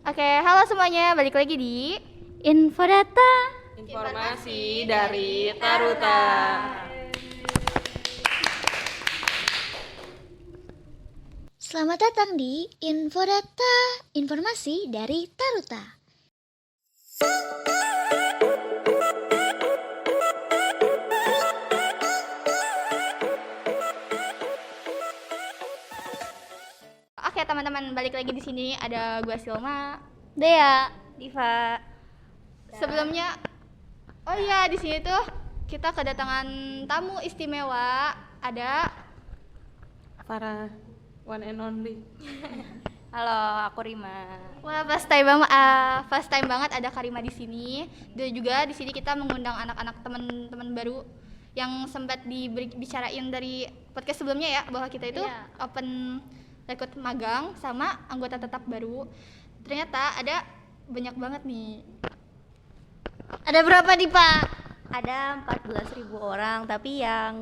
Oke, halo semuanya, balik lagi di Infodata. Informasi dari Taruta. Selamat datang di Infodata, informasi dari Taruta. Oke teman-teman, balik lagi di sini ada gua Silma. Dea, Diva. Sebelumnya, oh iya di sini tuh kita kedatangan tamu istimewa. Ada Para one and only. Halo, aku Rima. wah first time banget ada Karima di sini. Dan juga di sini kita mengundang anak-anak teman-teman baru yang sempat dibicarain dari podcast sebelumnya ya, bahwa kita itu open rekrut magang sama anggota tetap baru. Ternyata ada banyak banget nih. ada berapa nih Pak? Ada 14.000 orang, tapi yang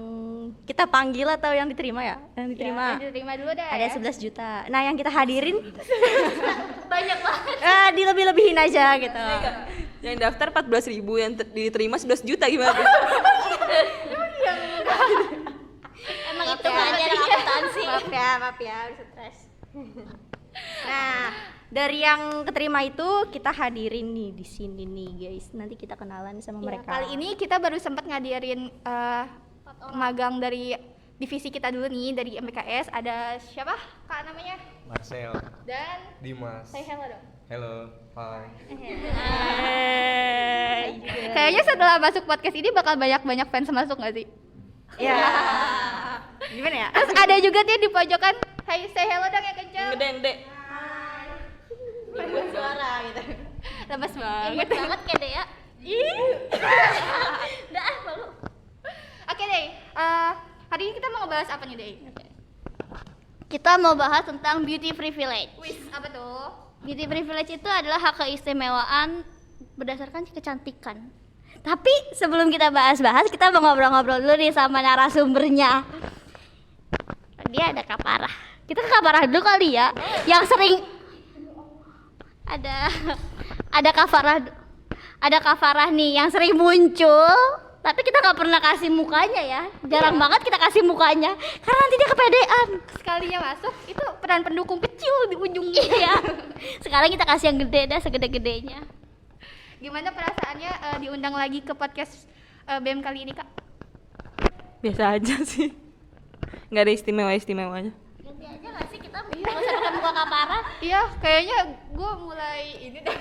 kita panggil atau yang diterima ya? Yang diterima. Ya, diterima dulu dah. Ada ya. 11 juta. Nah, yang kita hadirin Banyak banget. dilebih-lebihin aja gitu. Yang daftar 14.000, yang diterima 11 juta gimana? Emang itu aja akuntansi. Maaf ya, udah stres. Nah, dari yang keterima itu kita hadirin nih di sini nih guys. Nanti kita kenalan sama Ya, mereka. kali ini kita baru sempat ngadirin magang dari divisi kita dulu nih, dari MBKS. Ada siapa kak namanya? Marcel, Dan Dimas. say hello dong. Hello, hi. Kayaknya setelah masuk podcast ini bakal banyak fans masuk gak sih? Ya. Gimana ya? Terus ada juga dia di pojokan, hey say hello dong yang kenceng. Gede, gede. Buat suara gitu. Lemes banget. Ingat banget kayak Dea. Udah malu. Oke deh, hari ini kita mau ngebahas apa nih deh? Kita mau bahas tentang beauty privilege. Wis, apa tuh? Beauty privilege itu adalah hak keistimewaan berdasarkan kecantikan. Tapi sebelum kita bahas-bahas, kita mau ngobrol-ngobrol dulu nih sama narasumbernya. Dia ada Kak Farah. Kita ke Kak Farah dulu kali ya. Yang sering ada Kak Farah. Ada Kak Farah nih yang sering muncul, tapi kita nggak pernah kasih mukanya ya. Jarang banget kita kasih mukanya karena nanti dia kepedean. Sekalinya masuk, itu peran pendukung kecil di ujungnya. Iya. Sekarang kita kasih yang gede dah, segede-gedenya. Gimana perasaannya diundang lagi ke podcast BEM kali ini kak? Biasa aja sih. Nggak ada istimewa-istimewanya. Ganti aja nggak sih kita nggak usah pakai muka Kak Farah. Iya, kayaknya gue mulai ini deh.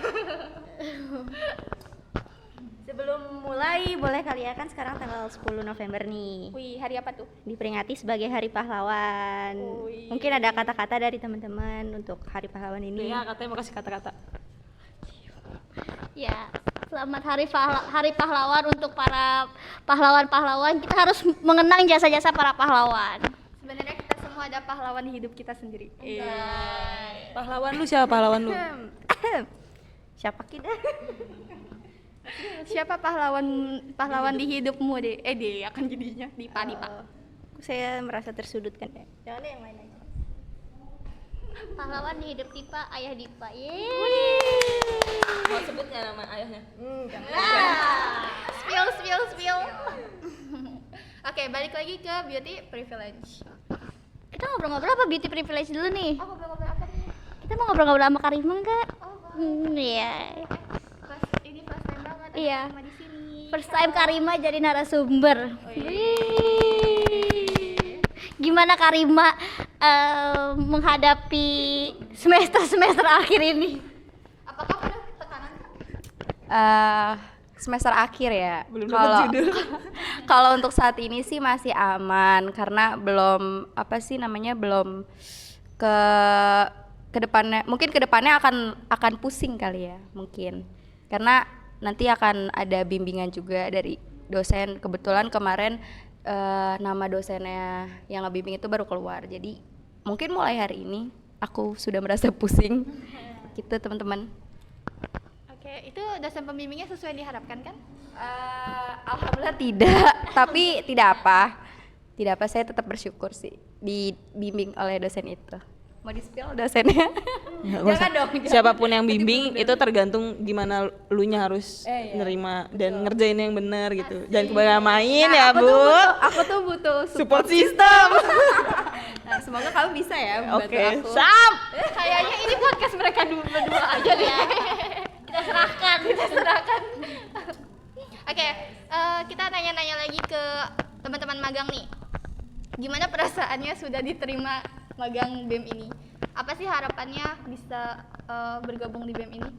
Sebelum mulai, boleh kali ya, kan sekarang tanggal 10 November nih. Wih, hari apa tuh? Diperingati sebagai Hari Pahlawan. Wih. Mungkin ada kata-kata dari teman-teman untuk Hari Pahlawan ini. Ya, katanya mau kasih kata-kata. Ya, selamat Hari Pahlawan untuk para pahlawan-pahlawan. Kita harus mengenang jasa-jasa para pahlawan. Sebenarnya kita semua ada pahlawan di hidup kita sendiri. Pahlawan lu siapa pahlawan lu? Siapa kita? Siapa pahlawan di hidupmu deh? Deh akan jadinya Dipa. Saya merasa tersudutkan ya. Jangan deh yang lain aja. Pahlawan di hidup Dipa, ayah Dipa. Mau sebut nggak nama ayahnya? Spill. Oke, balik lagi ke beauty privilege. Kita ngobrol-ngobrol apa beauty privilege dulu nih? Oh, ngobrol-ngobrol apa nih? Kita mau ngobrol-ngobrol sama Karima enggak? Oh, boleh. Iya. Ini first time banget ada Iya. Karima di sini. First time Karima jadi narasumber. Gimana Karima menghadapi semester akhir ini? Apakah penuh tekanan? Semester akhir ya. Belum dapat judul. Kalau untuk saat ini sih masih aman karena belum belum ke depannya. Mungkin ke depannya akan pusing kali ya, mungkin. Karena nanti akan ada bimbingan juga dari dosen. Kebetulan kemarin nama dosennya yang ngebimbing itu baru keluar. Jadi mungkin mulai hari ini aku sudah merasa pusing. Gitu teman-teman. Oke, itu dosen pembimbingnya sesuai yang diharapkan kan? Alhamdulillah tidak, tapi tidak apa, saya tetap bersyukur sih dibimbing oleh dosen itu. Mau di-spill dosennya? Nggak Jangan usah. dong. Siapapun yang bimbing itu tergantung gimana lunya harus Iya. nerima dan ngerjain yang benar gitu. Jangan kebanyakan main ya, Bu. Aku tuh butuh Support system. Nah, semoga kamu bisa ya membantu Oke, aku. siap. Kayaknya ini podcast mereka berdua aja deh. Kita serahkan. Oke, kita nanya-nanya lagi ke teman-teman magang nih. Gimana perasaannya sudah diterima magang BEM ini? Apa sih harapannya bisa bergabung di BEM ini?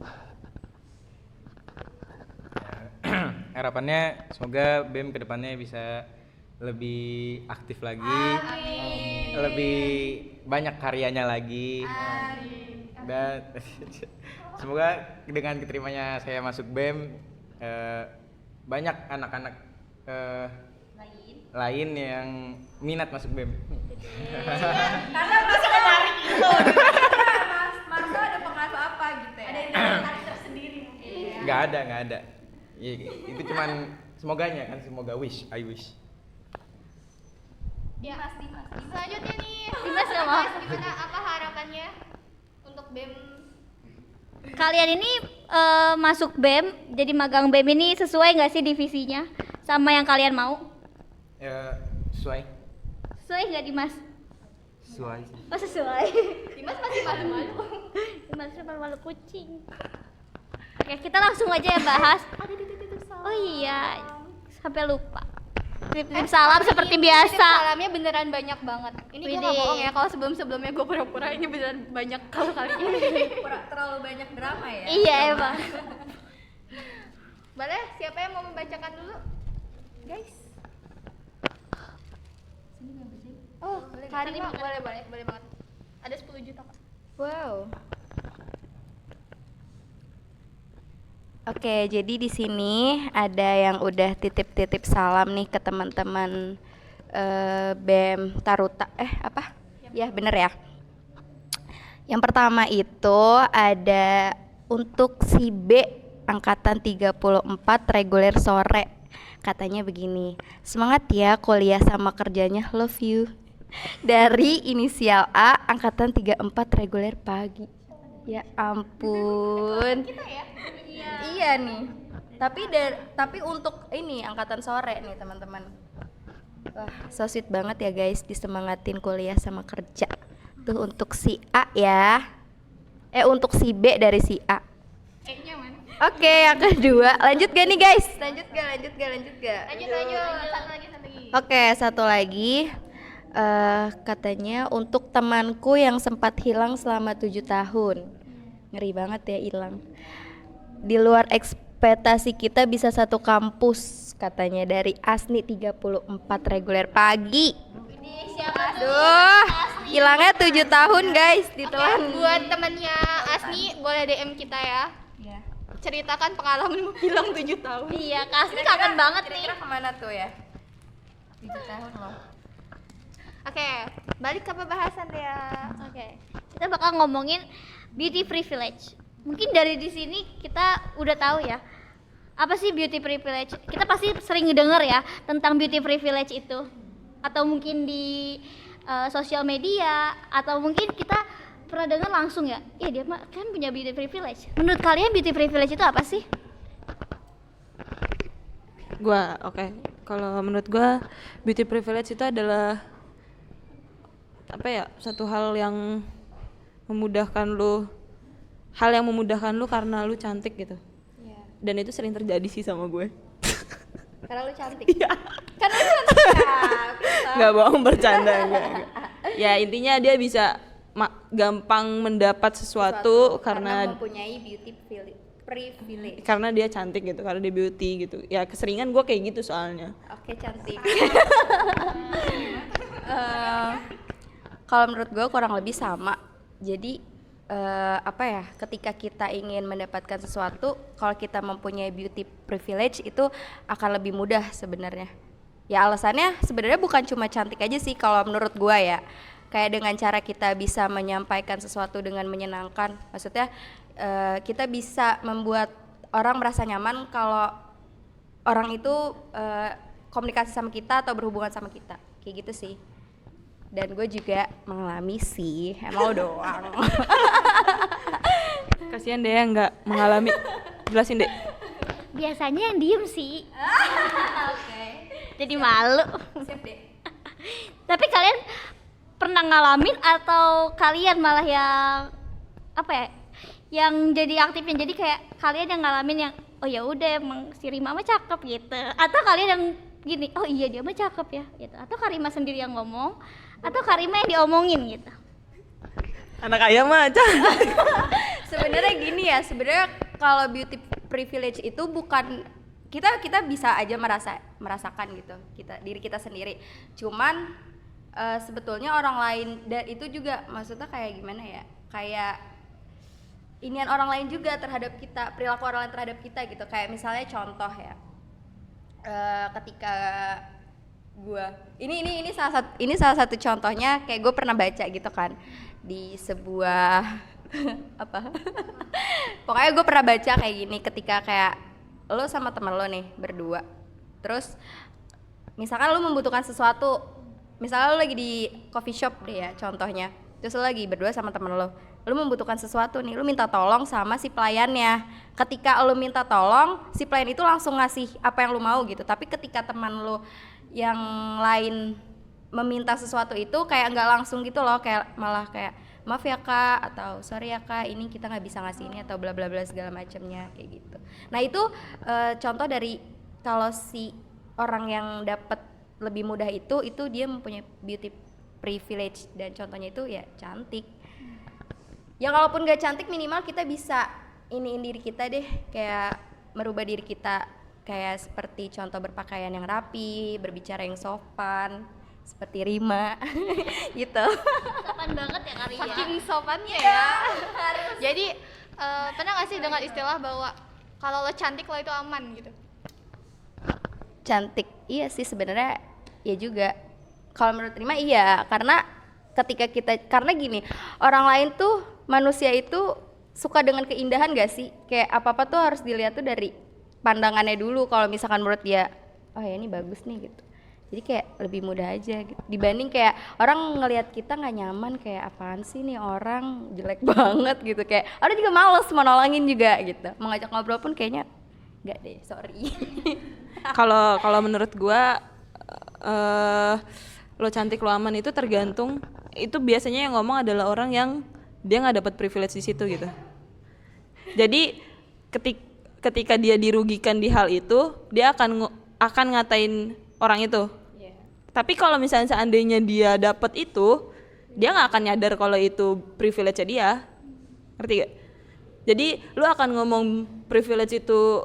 Harapannya semoga BEM kedepannya bisa lebih aktif lagi, lebih banyak karyanya lagi, dan semoga dengan keterimanya saya masuk BEM banyak anak-anak lain yang minat masuk BEM. Karena Marcel menarik itu. Marcel ada pengaruh apa gitu ya? Ada yang menarik tersendiri mungkin ya. Nggak ada. Ya, itu cuman semoganya kan, semoga I wish. Ya. Selanjutnya nih, Dimas ya, Mak. gimana apa harapannya untuk BEM? Kalian ini masuk BEM, jadi magang BEM ini sesuai nggak sih divisinya sama yang kalian mau? Sesuai. Sesuai nggak Dimas? Sesuai. Oh sesuai. Dimas masih malu-malu. Dimas malu kucing. Oke, kita langsung aja ya bahas. Oh iya, sampai lupa. Titip salam seperti biasa. Salamnya beneran banyak banget. Ini gue nggak Widih. bohong ya, kalau sebelumnya gue pura-pura, ini beneran banyak kalau kali ini. Terlalu banyak drama ya. Iya emang. Boleh, siapa yang mau membacakan dulu? Guys. Oh, Karima, boleh banget. Ada 10 juta kak. Wow. Oke, jadi di sini ada yang udah titip-titip salam nih ke teman-teman BEM Taruta. Apa? Ya, bener ya. Yang pertama itu ada untuk si B angkatan 34 reguler sore. Katanya begini, semangat ya kuliah sama kerjanya, love you. Dari inisial A angkatan 34 reguler pagi. Ya ampun. Iya nih. Tapi untuk ini angkatan sore nih teman-teman. Wah, so sweet banget ya guys, disemangatin kuliah sama kerja. Tuh untuk si A ya. Untuk si B dari si A. E-nya mana? Oke, yang kedua. Lanjut gak nih guys? Lanjut gak? Lanjut. Satu lagi. Oke, satu lagi. Katanya untuk temanku yang sempat hilang selama 7 tahun. Ngeri banget ya hilang. Di luar ekspektasi kita bisa satu kampus, katanya dari Asni 34 reguler pagi. Aduh, hilangnya 7 tahun guys, ditelan. Buat temennya Asni, boleh DM kita ya. Ceritakan pengalaman hilang 7 tahun. Iya, Kak Asni kangen banget nih. Kira-kira kemana tuh ya? 7 tahun loh. Oke, balik ke pembahasan ya. Oke, kita bakal ngomongin beauty privilege. Mungkin dari di sini kita udah tahu ya, apa sih beauty privilege? Kita pasti sering denger ya tentang beauty privilege itu, atau mungkin di sosial media, atau mungkin kita pernah dengar langsung ya. Iya dia mah kan punya beauty privilege. Menurut kalian beauty privilege itu apa sih? Oke. Kalau menurut gua beauty privilege itu adalah apa ya? Satu hal yang memudahkan lu karena lu cantik gitu. Iya. Dan itu sering terjadi sih sama gue. Karena lu cantik. Iya. Karena lu cantik. Nggak bohong, bercanda enggak. Ya intinya dia bisa gampang mendapat sesuatu karena mempunyai beauty privilege. karena dia cantik gitu, karena dia beauty gitu. Ya keseringan gue kayak gitu soalnya. Oke, cantik. Kalau menurut gue kurang lebih sama. Jadi ketika kita ingin mendapatkan sesuatu, kalau kita mempunyai beauty privilege itu akan lebih mudah sebenarnya. Ya alasannya sebenarnya bukan cuma cantik aja sih kalau menurut gue ya. Kayak dengan cara kita bisa menyampaikan sesuatu dengan menyenangkan. Maksudnya kita bisa membuat orang merasa nyaman kalau orang itu komunikasi sama kita atau berhubungan sama kita. Kayak gitu sih. dan gue juga mengalami sih, emang lo doang. Kasihan deh yang nggak mengalami. Jelasin deh. Biasanya yang diem sih. Jadi malu. Siap deh. Tapi kalian pernah ngalamin atau kalian malah yang apa ya? Yang jadi aktifnya, jadi kayak kalian yang ngalamin yang oh ya udah emang si Rima mah cakep gitu, atau kalian yang gini oh iya dia mah cakep ya gitu, atau Karima sendiri yang ngomong atau Karima yang diomongin gitu. Anak ayam aja. Sebenarnya gini ya, sebenarnya kalau beauty privilege itu bukan kita bisa aja merasakan gitu, diri kita sendiri. Cuman sebetulnya orang lain, dan itu juga maksudnya kayak gimana ya, kayak inian orang lain juga terhadap kita, perilaku orang lain terhadap kita gitu. Kayak misalnya contoh ya, ketika gua ini salah satu contohnya, kayak gue pernah baca gitu kan di sebuah apa pokoknya gue pernah baca kayak gini, ketika kayak lo sama temen lo nih berdua, terus misalkan lo membutuhkan sesuatu, misalnya lo lagi di coffee shop deh ya contohnya, terus lo lagi berdua sama temen lo membutuhkan sesuatu nih, lo minta tolong sama si pelayannya. Ketika lo minta tolong, si pelayan itu langsung ngasih apa yang lo mau gitu. Tapi ketika teman lo yang lain meminta sesuatu itu kayak nggak langsung gitu loh, kayak malah kayak maaf ya kak, atau sorry ya kak, ini kita nggak bisa ngasih ini, atau bla bla bla segala macamnya kayak gitu. Nah itu contoh dari kalau si orang yang dapat lebih mudah itu dia mempunyai beauty privilege, dan contohnya itu ya cantik. Ya kalaupun gak cantik, minimal kita bisa iniin diri kita deh, kayak merubah diri kita, kayak seperti contoh berpakaian yang rapi, berbicara yang sopan seperti Rima gitu. Sopan banget ya Karima. Saking sopannya ya. Jadi pernah gak sih dengar istilah bahwa kalau lo cantik lo itu aman gitu? Cantik, iya sih sebenarnya, ya juga. Kalau menurut Rima iya, karena karena gini, orang lain tuh, manusia itu suka dengan keindahan gak sih? Kayak apa-apa tuh harus dilihat tuh dari pandangannya dulu. Kalau misalkan menurut dia, oh ya ini bagus nih gitu, jadi kayak lebih mudah aja gitu, dibanding kayak orang ngelihat kita nggak nyaman, kayak apaan sih nih orang jelek banget gitu, kayak orang juga males mau nolongin juga gitu, mau ngajak ngobrol pun kayaknya nggak deh, sorry. Kalau menurut gua lo cantik lo aman itu tergantung, itu biasanya yang ngomong adalah orang yang dia nggak dapat privilege di situ gitu. Jadi ketika dia dirugikan di hal itu, dia akan ngatain orang itu. Tapi kalau misalnya seandainya dia dapat itu, dia nggak akan nyadar kalau itu privilege dia, ngerti gak? Jadi lu akan ngomong privilege itu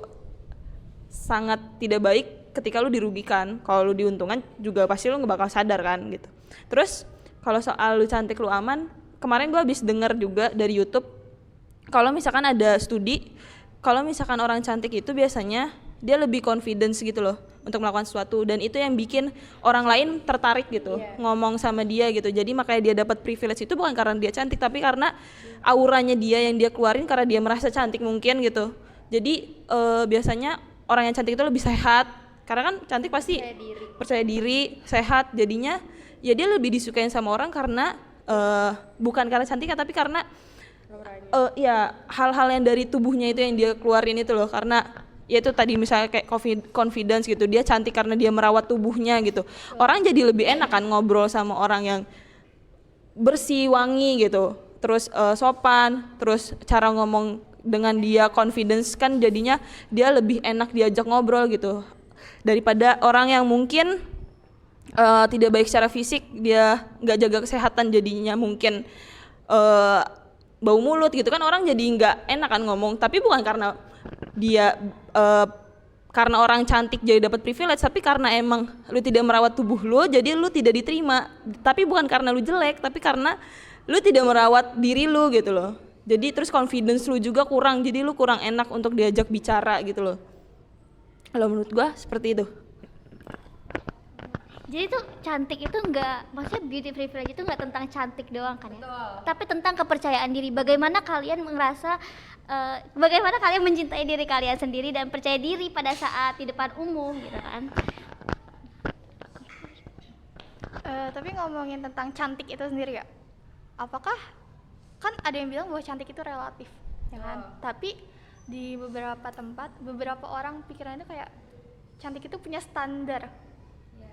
sangat tidak baik ketika lu dirugikan. Kalau lu diuntungkan juga pasti lu nggak bakal sadar kan gitu. Terus kalau soal lu cantik lu aman, kemarin gue habis dengar juga dari YouTube, kalau misalkan ada studi, kalau misalkan orang cantik itu biasanya dia lebih confidence gitu loh untuk melakukan sesuatu, dan itu yang bikin orang lain tertarik gitu, ngomong sama dia gitu. Jadi makanya dia dapat privilege itu bukan karena dia cantik, tapi karena auranya dia yang dia keluarin karena dia merasa cantik mungkin gitu. Jadi biasanya orang yang cantik itu lebih sehat, karena kan cantik pasti percaya diri, sehat, jadinya ya dia lebih disukain sama orang karena bukan karena cantiknya, tapi karena ya hal-hal yang dari tubuhnya itu yang dia keluarin itu loh. Karena ya itu tadi misalnya kayak confidence gitu, dia cantik karena dia merawat tubuhnya gitu. Orang jadi lebih enak kan ngobrol sama orang yang bersih, wangi gitu, terus sopan, terus cara ngomong dengan dia confidence, kan jadinya dia lebih enak diajak ngobrol gitu, daripada orang yang mungkin tidak baik secara fisik, dia nggak jaga kesehatan, jadinya mungkin bau mulut gitu kan, orang jadi nggak enak kan ngomong. Tapi bukan karena dia karena orang cantik jadi dapat privilege, tapi karena emang lu tidak merawat tubuh lu, jadi lu tidak diterima. Tapi bukan karena lu jelek, tapi karena lu tidak merawat diri lu gitu loh. Jadi terus confidence lu juga kurang, jadi lu kurang enak untuk diajak bicara gitu loh. Kalau menurut gua seperti itu. Jadi tuh cantik itu enggak, maksudnya beauty privilege itu enggak tentang cantik doang kan ya. Betul. Tapi tentang kepercayaan diri. Bagaimana kalian merasa, bagaimana kalian mencintai diri kalian sendiri dan percaya diri pada saat di depan umum gitu kan. Tapi ngomongin tentang cantik itu sendiri ya, apakah kan ada yang bilang bahwa cantik itu relatif, ya kan? Tapi di beberapa tempat, beberapa orang pikirannya kayak cantik itu punya standar.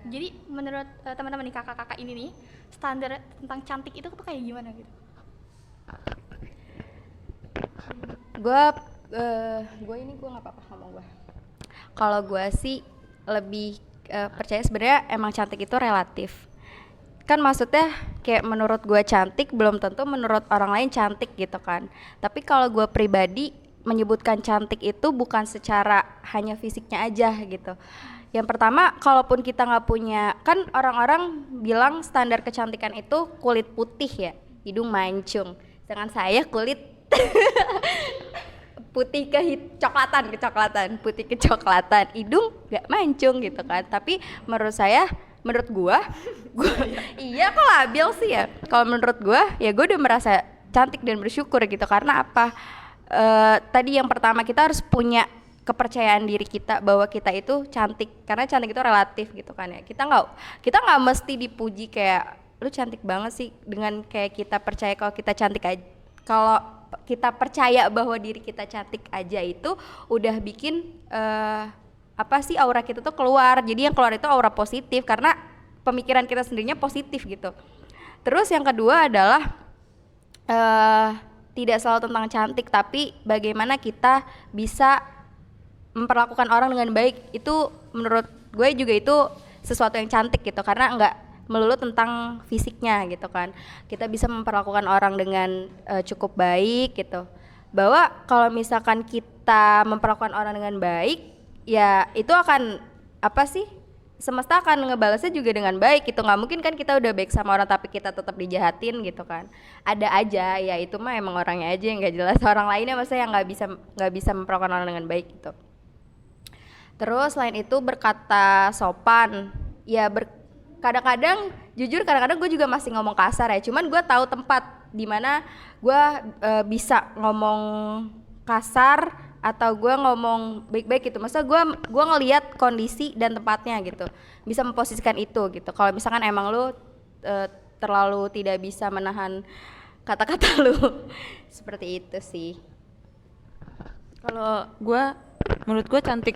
Jadi menurut teman-teman nih, kakak-kakak ini nih, standar tentang cantik itu tuh kayak gimana gitu? Gue nggak apa-apa ngomong gue. Kalau gue sih lebih percaya sebenarnya emang cantik itu relatif. Kan maksudnya kayak menurut gue cantik belum tentu menurut orang lain cantik gitu kan. Tapi kalau gue pribadi menyebutkan cantik itu bukan secara hanya fisiknya aja gitu. Yang pertama, kalaupun kita nggak punya, kan orang-orang bilang standar kecantikan itu kulit putih ya, hidung mancung. Sedangkan saya kulit putih kecoklatan, putih kecoklatan, hidung nggak mancung gitu kan. Tapi menurut gua iya kok labil sih ya. Kalau menurut gua ya gua udah merasa cantik dan bersyukur gitu. Karena apa? Tadi yang pertama kita harus punya kepercayaan diri kita bahwa kita itu cantik, karena cantik itu relatif gitu kan ya. Kita nggak mesti dipuji kayak lu cantik banget sih, dengan kayak kita percaya kalau kita cantik aja. Kalau kita percaya bahwa diri kita cantik aja itu udah bikin aura kita tuh keluar. Jadi yang keluar itu aura positif karena pemikiran kita sendirinya positif gitu. Terus yang kedua adalah tidak selalu tentang cantik, tapi bagaimana kita bisa memperlakukan orang dengan baik. Itu menurut gue juga itu sesuatu yang cantik gitu, karena enggak melulu tentang fisiknya gitu kan. Kita bisa memperlakukan orang dengan cukup baik gitu. Bahwa kalau misalkan kita memperlakukan orang dengan baik, ya itu akan semesta akan ngebalasnya juga dengan baik gitu. Nggak mungkin kan kita udah baik sama orang tapi kita tetap dijahatin gitu kan. Ada aja, ya itu mah emang orangnya aja yang nggak jelas. Orang lainnya maksudnya yang nggak bisa memperlakukan orang dengan baik gitu. Terus selain itu berkata sopan, ya kadang-kadang gue juga masih ngomong kasar ya. Cuman gue tahu tempat di mana gue bisa ngomong kasar atau gue ngomong baik-baik gitu. Maksudnya gue ngelihat kondisi dan tempatnya gitu, bisa memposisikan itu gitu. Kalau misalkan emang lu terlalu tidak bisa menahan kata-kata lu seperti itu sih. Kalau menurut gue cantik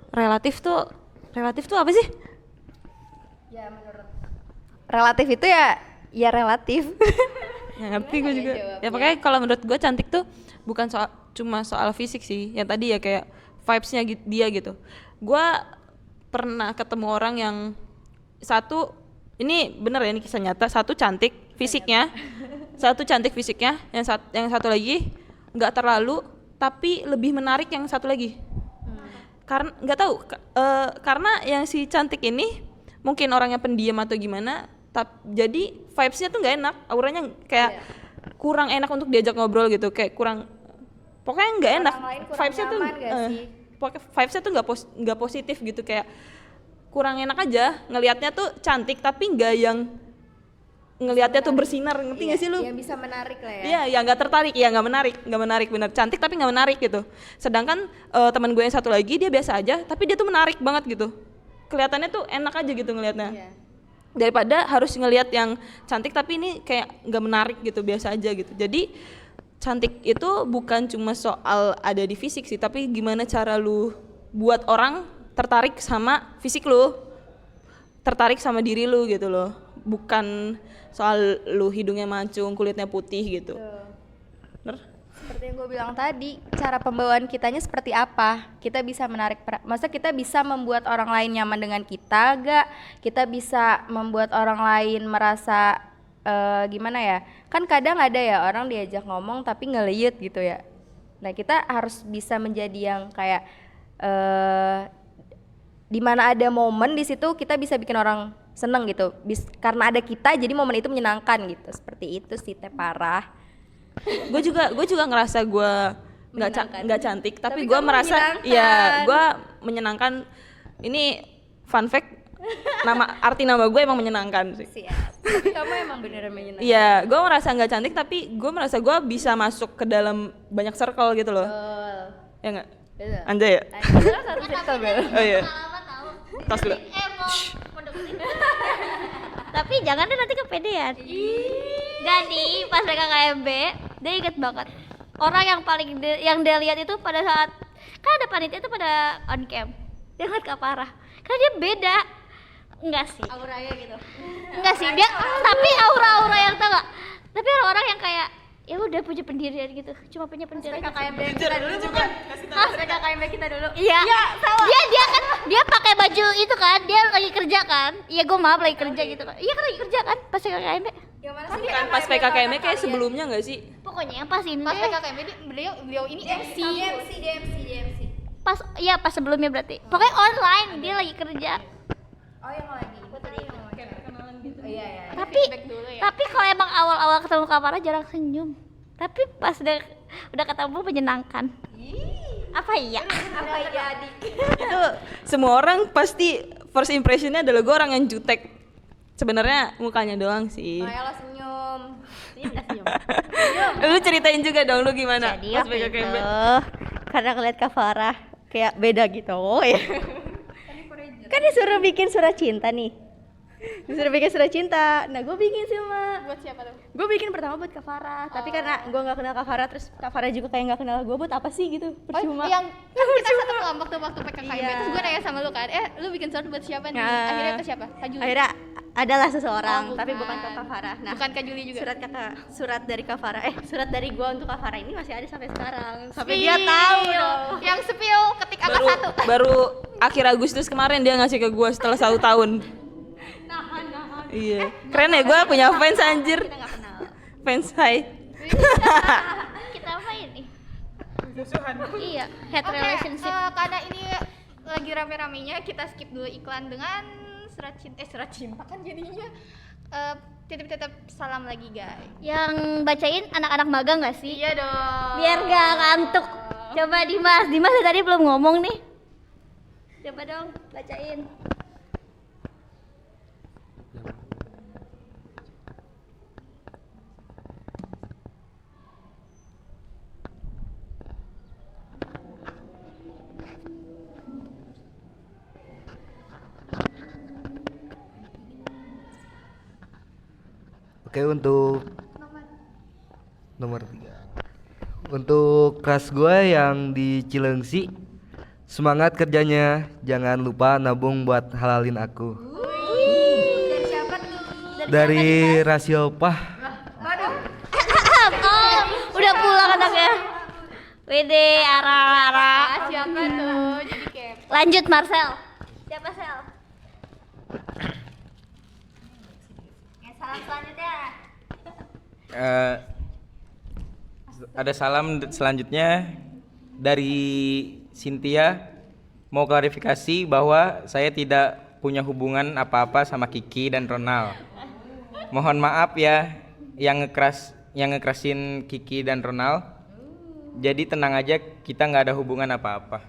relatif tuh apa sih? Ya menurut relatif itu ya relatif. Nggak ngerti gue juga. Ya pokoknya kalau menurut gue cantik tuh bukan cuma soal fisik sih. Yang tadi ya kayak vibes-nya dia gitu. Gue pernah ketemu orang yang satu, ini bener ya, ini kisah nyata, satu cantik fisiknya, yang satu lagi nggak terlalu, tapi lebih menarik yang satu lagi. Karena nggak tahu, karena yang si cantik ini mungkin orangnya pendiam atau gimana, jadi vibes-nya tuh nggak enak, auranya kayak kurang enak untuk diajak ngobrol gitu, kayak pokoknya nggak enak. Vibes-nya tuh pokoknya vibes-nya tuh nggak positif gitu, kayak kurang enak aja. Ngelihatnya tuh cantik tapi nggak yang ngelihatnya tuh bersinar, ngerti nggak sih lu? Yang bisa menarik lah ya. Iya, yang nggak tertarik, ya nggak menarik, bener. Cantik tapi nggak menarik gitu. Sedangkan teman gue yang satu lagi dia biasa aja, tapi dia tuh menarik banget gitu. Kelihatannya tuh enak aja gitu ngelihatnya. Iya. Daripada harus ngelihat yang cantik tapi ini kayak nggak menarik gitu, biasa aja gitu. Jadi cantik itu bukan cuma soal ada di fisik sih, tapi gimana cara lu buat orang tertarik sama fisik lu, tertarik sama diri lu gitu loh. Bukan soal lu hidungnya mancung, kulitnya putih gitu. Bener? Seperti yang gue bilang tadi, cara pembawaan kitanya seperti apa? Kita bisa menarik, maksudnya kita bisa membuat orang lain nyaman dengan kita gak? Kita bisa membuat orang lain merasa gimana ya? Kan kadang ada ya orang diajak ngomong tapi ngeliat gitu ya. Nah kita harus bisa menjadi yang kayak di mana ada momen di situ kita bisa bikin orang seneng gitu. Karena ada kita jadi momen itu menyenangkan gitu. Seperti itu sih, teh parah. Gue juga ngerasa gue nggak cantik, tapi gue merasa ya gue menyenangkan. Ini fun fact, arti nama gue emang menyenangkan sih. Tapi kamu emang beneran menyenangkan. Iya, gue merasa nggak cantik tapi gue merasa gue bisa masuk ke dalam banyak circle gitu loh. Ya nggak? Anjay ya? Anjay kan satu circle bel. Oh iya. Alamat tahu. Tas dulu. Mau deketin. Tapi jangan deh nanti kepedean. Jadi pas mereka KMB, dia inget banget orang yang paling yang dia lihat itu pada saat kan ada panitia itu pada on cam. Dia ngeliat Kak Farah. Karena dia beda. Enggak sih. Auranya gitu. Enggak sih, dia tapi aura-aura yang tau gak? Tapi orang-orang yang kayak ya udah punya pendirian gitu, cuma punya pendirian. KMB kita dulu bukan? KMB kita dulu. Iya. Dia kan dia pakai baju itu kan, dia lagi kerja kan? Iya gue maaf lagi kerja gitu kan. Iya kan lagi kerja kan pas KMB. Yang mana sih? Kan pas PKKM kayak sebelumnya nggak sih? Pokoknya yang pas ini Pas PKKMB beliau ini MC. DMC. pas sebelumnya berarti. Pokoknya online dia lagi kerja. Oh yang lagi. Iya. Tapi Feedback dulu ya. tapi kalau emang awal-awal ketemu Kak Farah jarang senyum. Tapi pas udah ketemu menyenangkan. Apa iya? Apa ya adik? Itu semua orang pasti first impressionnya adalah gue orang yang jutek. Sebenarnya mukanya doang sih. Makanya lo senyum. Lu ceritain juga dong lu gimana Jadi pas waktu itu PKKMB. karena ngeliat Kak Farah kayak beda gitu ya. Kan disuruh bikin surat cinta nih. Disuruh bikin surat cinta. Nah gue bikin sih Mak. Buat siapa tuh? Gue bikin pertama buat Kak Farah. Tapi karena gue gak kenal Kak Farah, terus Kak Farah juga kayak gak kenal gue, buat apa sih gitu. Percuma. Yang kan kita satu kelompok tuh waktu PKKMB. Iya. Terus gue nanya sama lu kan, lu bikin surat buat siapa nih? Nah. Akhirnya ke siapa? Kak Juli. Akhirnya adalah seseorang, Oh, tapi bukan. bukan ke Kak Farah. Nah, Bukan Kak Juli juga. surat dari Kak Farah, surat dari gue untuk Kak Farah ini masih ada sampai sekarang. Sampai dia tahu dong. Yang spill ketik angka 1. Baru akhir Agustus kemarin dia ngasih ke gue setelah 1 tahun. Iya. Keren ya, gue punya fans anjir. Kita gak kenal. Fans hai. Kita apa ini? Iya, head Oke, relationship. karena ini lagi rame-ramenya, kita skip dulu iklan dengan surat cinta kan jadinya. Titip-titip salam lagi guys. Yang bacain anak-anak magang gak sih? Iya dong. Biar gak ngantuk. Coba Dimas dari tadi belum ngomong nih. Coba dong bacain. Oke, untuk nomor 3. Untuk kelas gue yang di Cilengsi, semangat kerjanya, jangan lupa nabung buat halalin aku. Dari siapa tuh? Dari Rasio Pah. Oh, udah pulang anaknya. Wede, ara. Siapa tuh? Jadi kayak Lanjut Marcel. Siapa Sel? Salam selanjutnya. Ada salam selanjutnya dari Cynthia, mau klarifikasi bahwa saya tidak punya hubungan apa-apa sama Kiki dan Ronald. Mohon maaf ya yang ngekerasin Kiki dan Ronald. Jadi tenang aja, kita nggak ada hubungan apa-apa.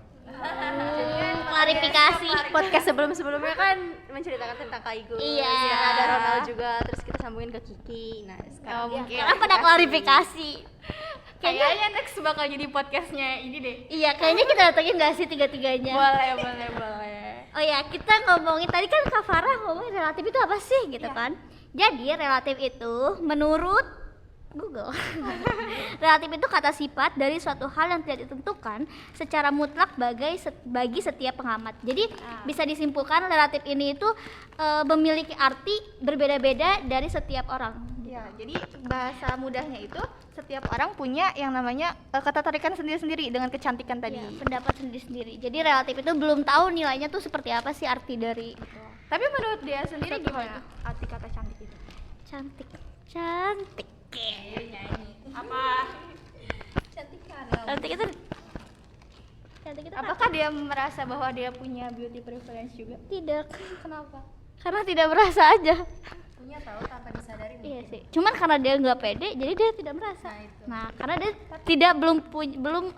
Klarifikasi. Podcast sebelum-sebelumnya kan menceritakan tentang Kak Igu. Iya. Sekarang ada Ronald juga, terus kita sambungin ke Kiki. Nah, sekarang mungkin. Sekarang pada klarifikasi. kayaknya next bakal jadi podcastnya ini deh. Iya, kayaknya kita datengin gak sih tiga-tiganya? Boleh. Oh ya, kita ngomongin tadi kan Kak Farah ngomongin relatif itu apa sih gitu kan? Jadi relatif itu menurut Google relatif itu kata sifat dari suatu hal yang tidak ditentukan secara mutlak bagi setiap pengamat. Jadi bisa disimpulkan relatif ini itu memiliki arti berbeda-beda dari setiap orang. Ya, jadi bahasa mudahnya itu setiap orang punya yang namanya ketertarikan sendiri-sendiri dengan kecantikan tadi. Ya, pendapat sendiri-sendiri. Jadi relatif itu belum tahu nilainya tuh seperti apa sih arti dari Tapi menurut dia sendiri Satu gimana arti kata cantik itu? cantik. Cantik itu Apakah dia merasa bahwa dia punya beauty preference juga? tidak? Kenapa? Karena tidak merasa aja. Punya tahu tanpa disadari. Iya sih. Cuman karena dia nggak pede, jadi dia tidak merasa. Nah, karena dia tidak belum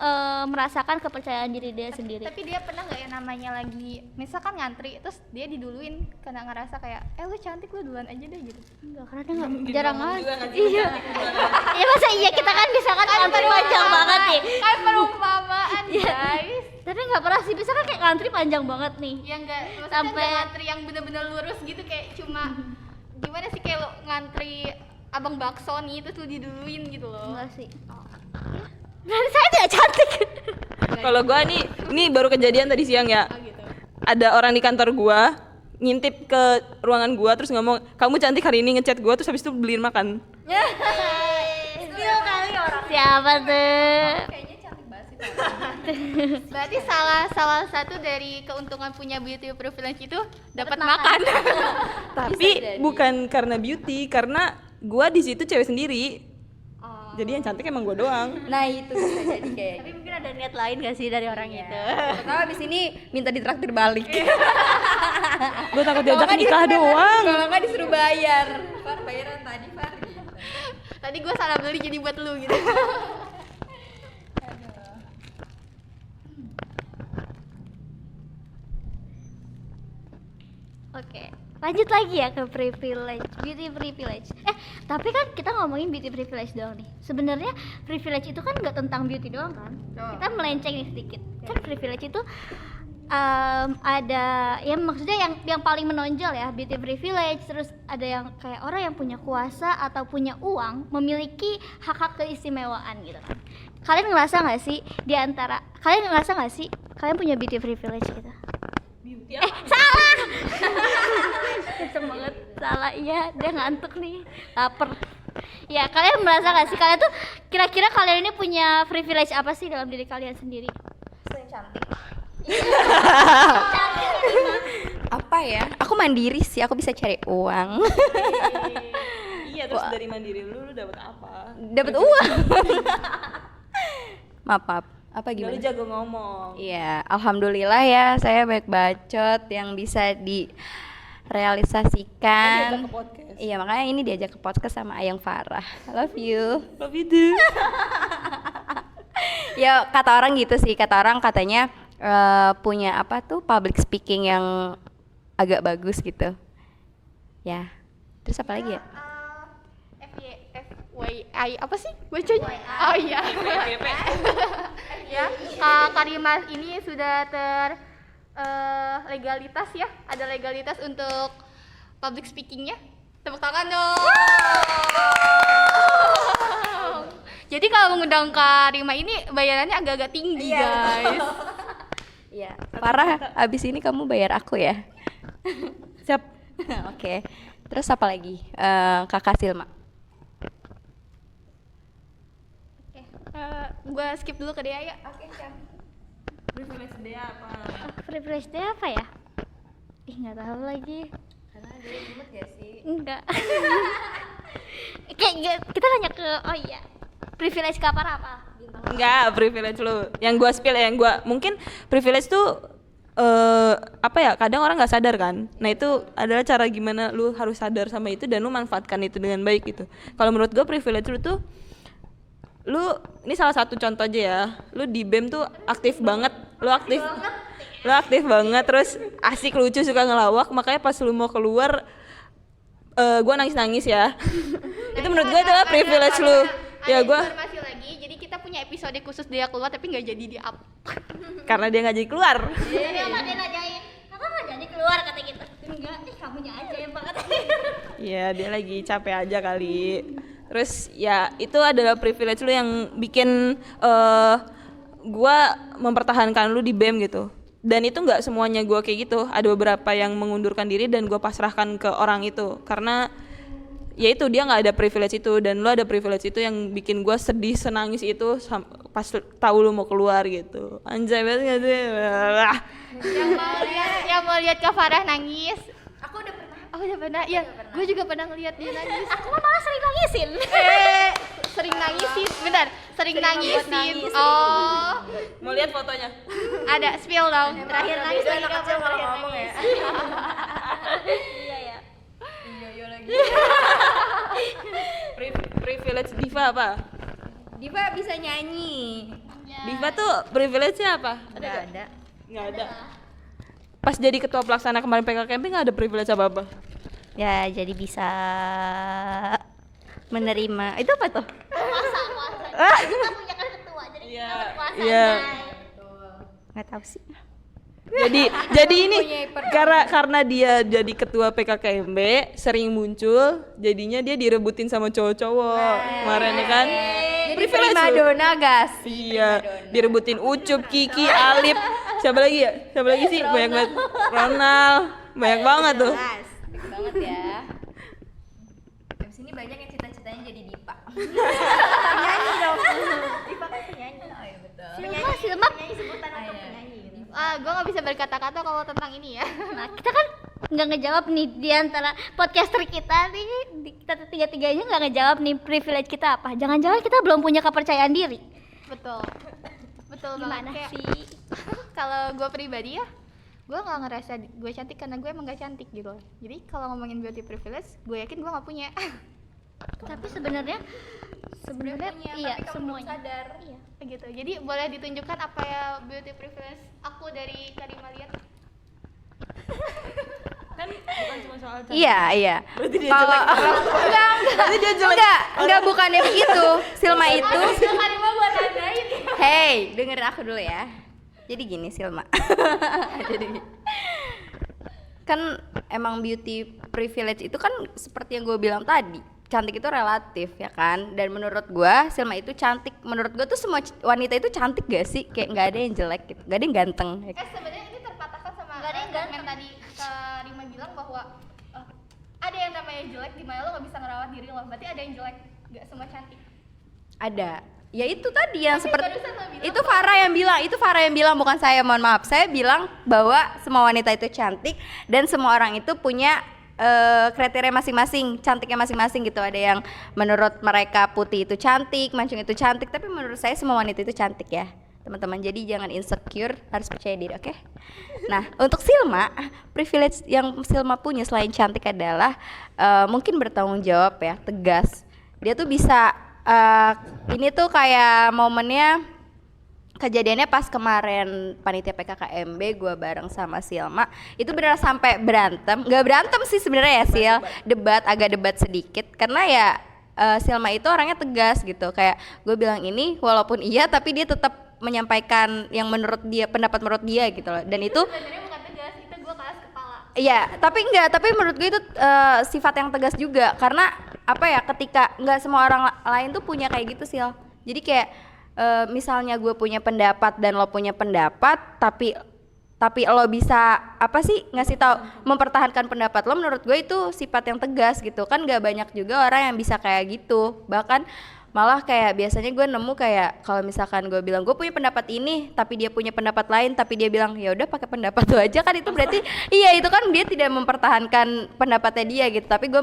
merasakan kepercayaan diri dia sendiri. Tapi dia pernah nggak ya namanya lagi misalkan ngantri terus dia diduluin karena ngerasa kayak lu cantik lu duluan aja deh gitu. Enggak, karena dia nggak jarang aja. Iya. Ya masa iya kita kan misalkan ngantri panjang banget nih. Kan perumpamaan guys. Tapi nggak pernah sih, misalkan kayak ngantri panjang banget nih. Yang enggak Sampai- ngantri yang bener-bener lurus gitu kayak cuma gimana sih kayak lo ngantri abang bakso nih terus lu diduluin gitu loh. Enggak sih. Berarti saya tidak cantik. Kalau gua nih, ini baru kejadian tadi siang ya. Oh gitu. Ada orang di kantor gua ngintip ke ruangan gua terus ngomong, "Kamu cantik hari ini," ngechat gua terus habis itu beliin makan. Spill kali orang siapa tuh? Berarti salah satu dari keuntungan punya beauty privilege itu dapat makan. Tapi bukan karena beauty, karena gua di situ cewek sendiri. Jadi yang cantik emang gua doang. Nah itu bisa jadi kayak Tapi mungkin ada niat lain gak sih dari orang itu? Kalau abis ini minta ditraktir balik. Gua takut diajak nikah doang. Kalau nggak disuruh bayar. Far bayaran tadi Far. Gitu. Tadi gue salah beli jadi buat lu gitu. Oke, lanjut lagi ya ke privilege, beauty privilege. Tapi kan kita ngomongin beauty privilege doang nih. Sebenarnya privilege itu kan nggak tentang beauty doang kan? Kita melenceng nih sedikit. Kan privilege itu ada ya maksudnya yang paling menonjol ya beauty privilege. Terus ada yang kayak orang yang punya kuasa atau punya uang memiliki hak-hak keistimewaan gitu kan. Kalian ngerasa nggak sih kalian punya beauty privilege gitu? Salah. Kenceng banget. Salah, iya, dia ngantuk nih, lapar. Ya, kalian merasa gak sih kalian tuh kira-kira kalian ini punya privilege apa sih dalam diri kalian sendiri? Apa ya? Aku mandiri sih, aku bisa cari uang. Iya, terus dari mandiri lu dapat apa? Dapat uang. Maaf. Apa Gimana? gimana? Lu jago ngomong. Iya, alhamdulillah ya saya baik bacot yang bisa direalisasikan. Diajak ke podcast. Iya, makanya ini diajak ke podcast sama Ayang Farah. I love you. Love you too. Ya kata orang gitu sih, kata orang katanya punya apa tuh public speaking yang agak bagus gitu. Ya. Terus apa lagi ya? FYI apa sih bacanya? Oh iya. Ya, Karima ini sudah legalitas ya, ada legalitas untuk public speakingnya. Tepuk tangan dong. Jadi kalau mengundang Karima ini bayarannya agak-agak tinggi guys. Iya. Farah, abis ini kamu bayar aku ya. Siap. Oke. Terus apa lagi? Kakak Silma. Gue skip dulu ke Dea ya. Privilege dia apa? Privilege dia apa ya? Ih, nggak tahu lagi. Karena dia imut gak sih? Enggak. Kita nanya ke privilege kapar apa? Enggak, privilege lu. Yang gua spill yang gua mungkin privilege tuh apa ya? Kadang orang nggak sadar kan. Nah, itu adalah cara gimana lu harus sadar sama itu dan lu manfaatkan itu dengan baik gitu. Kalau menurut gua privilege lu tuh ini salah satu contoh aja ya. Lu di BEM tuh aktif banget. Lu aktif banget terus asik lucu suka ngelawak, makanya pas lu mau keluar gua nangis-nangis ya. Itu menurut gua adalah privilege lu. Ya gua informasi lagi, jadi kita punya episode khusus dia keluar tapi nggak jadi di up. karena dia nggak jadi keluar. Jadi sama dia nanyain, kakak nggak jadi keluar kata gitu. Enggak, kamunya aja yang banget. Iya, dia lagi capek aja kali. Terus ya itu adalah privilege lu yang bikin gua mempertahankan lu di BEM gitu. Dan itu nggak semuanya gua kayak gitu. Ada beberapa yang mengundurkan diri dan gua pasrahkan ke orang itu karena ya itu dia nggak ada privilege itu dan lu ada privilege itu yang bikin gua sedih senangis itu pas tahu lu mau keluar gitu. Anjay banget nggak sih? yang mau lihat Kak Farah nangis. Aku udah pernah. Iya, gue juga pernah ngeliat dia nangis. Aku mah malah sering nangisin. Sering nangisin. Bentar, sering nangisin. Oh, Mau lihat fotonya? ada spill dong. Terakhir nangis lagi kamu kalau ngomong ya. Iya ya. Privilege diva apa? Diva bisa nyanyi. Diva tuh privilege-nya apa? Nggak ada. Nggak ada. Pas jadi ketua pelaksana kemarin PK Camping nggak ada privilege apa-apa. Ya, jadi bisa menerima. Itu apa tuh? Puasa. Kita punya kan ketua jadi Iya, dapat puasa. iya. Nggak tahu sih. Jadi ini karena dia jadi ketua PKKMB sering muncul, jadinya dia direbutin sama cowok-cowok kemarin ya kan. Jadi primadona gas. Iya, direbutin Ucup, Kiki, Alip, siapa lagi ya? Siapa lagi sih? Banyak banget. Ronald, banyak banget tuh. Baik banget ya. Abis ini banyak yang cita-citanya jadi Dipa. Silma. Gue nggak bisa berkata-kata kalau tentang ini ya. Nah, kita kan nggak ngejawab nih di antara podcaster kita nih, kita tiga-tiganya nggak ngejawab nih privilege kita apa. Jangan-jangan kita belum punya kepercayaan diri. Betul. Betul Gimana banget. Kayak sih? kalau gue pribadi ya, gue nggak ngerasa gue cantik karena gue emang gak cantik gitu. Jadi kalau ngomongin beauty privilege, gue yakin gue nggak punya. Tapi sebenarnya iya semuanya. Iya. Gitu. Jadi boleh ditunjukkan apa ya beauty privilege aku dari Karima lihat? Kan bukan cuma soal Iya. Berarti dia Kalau enggak bukannya begitu. Silma itu. Karima gue tandain. Hey, dengerin aku dulu ya. Jadi gini Silma. Jadi kan emang beauty privilege itu kan seperti yang gue bilang tadi, cantik itu relatif ya kan. Dan menurut gue Silma itu cantik. Menurut gue tuh semua wanita itu cantik gak sih? Kayak nggak ada yang jelek gitu, nggak ada yang ganteng. Sebenarnya ini terpatahkan sama Nggak ada yang statement tadi Karima bilang bahwa ada yang namanya jelek di mana lo nggak bisa ngerawat diri lo. Berarti ada yang jelek, nggak semua cantik. Ada. Ya itu tadi yang Tapi seperti barusan lo bilang itu Farah yang bilang bukan saya, mohon maaf. Saya bilang bahwa semua wanita itu cantik dan semua orang itu punya kriteria masing-masing, cantiknya masing-masing gitu. Ada yang menurut mereka putih itu cantik, mancung itu cantik, tapi menurut saya semua wanita itu cantik ya teman-teman. Jadi jangan insecure, harus percaya diri, oke? Nah, untuk Silma, privilege yang Silma punya selain cantik adalah mungkin bertanggung jawab ya, tegas. Dia tuh bisa ini tuh kayak momennya, kejadiannya pas kemarin panitia PKKMB gue bareng sama Silma, itu benar sampai berantem. Nggak berantem sih sebenarnya ya Sil, agak debat sedikit karena ya Silma itu orangnya tegas gitu. Kayak gue bilang ini walaupun iya tapi dia tetap menyampaikan yang menurut dia, pendapat menurut dia gitu loh. Dan itu sebenarnya bukan tegas, itu gue keras kepala. iya, tapi menurut gue itu sifat yang tegas juga karena apa ya, ketika nggak semua orang lain tuh punya kayak gitu Sil. Jadi kayak misalnya gue punya pendapat dan lo punya pendapat, tapi lo bisa apa sih ngasih tahu, mempertahankan pendapat lo, menurut gue itu sifat yang tegas gitu kan. Gak banyak juga orang yang bisa kayak gitu. Bahkan malah kayak biasanya gue nemu kayak kalau misalkan gue bilang gue punya pendapat ini tapi dia punya pendapat lain, tapi dia bilang ya udah pakai pendapat lo aja, kan itu berarti iya, itu kan dia tidak mempertahankan pendapatnya dia gitu. Tapi gue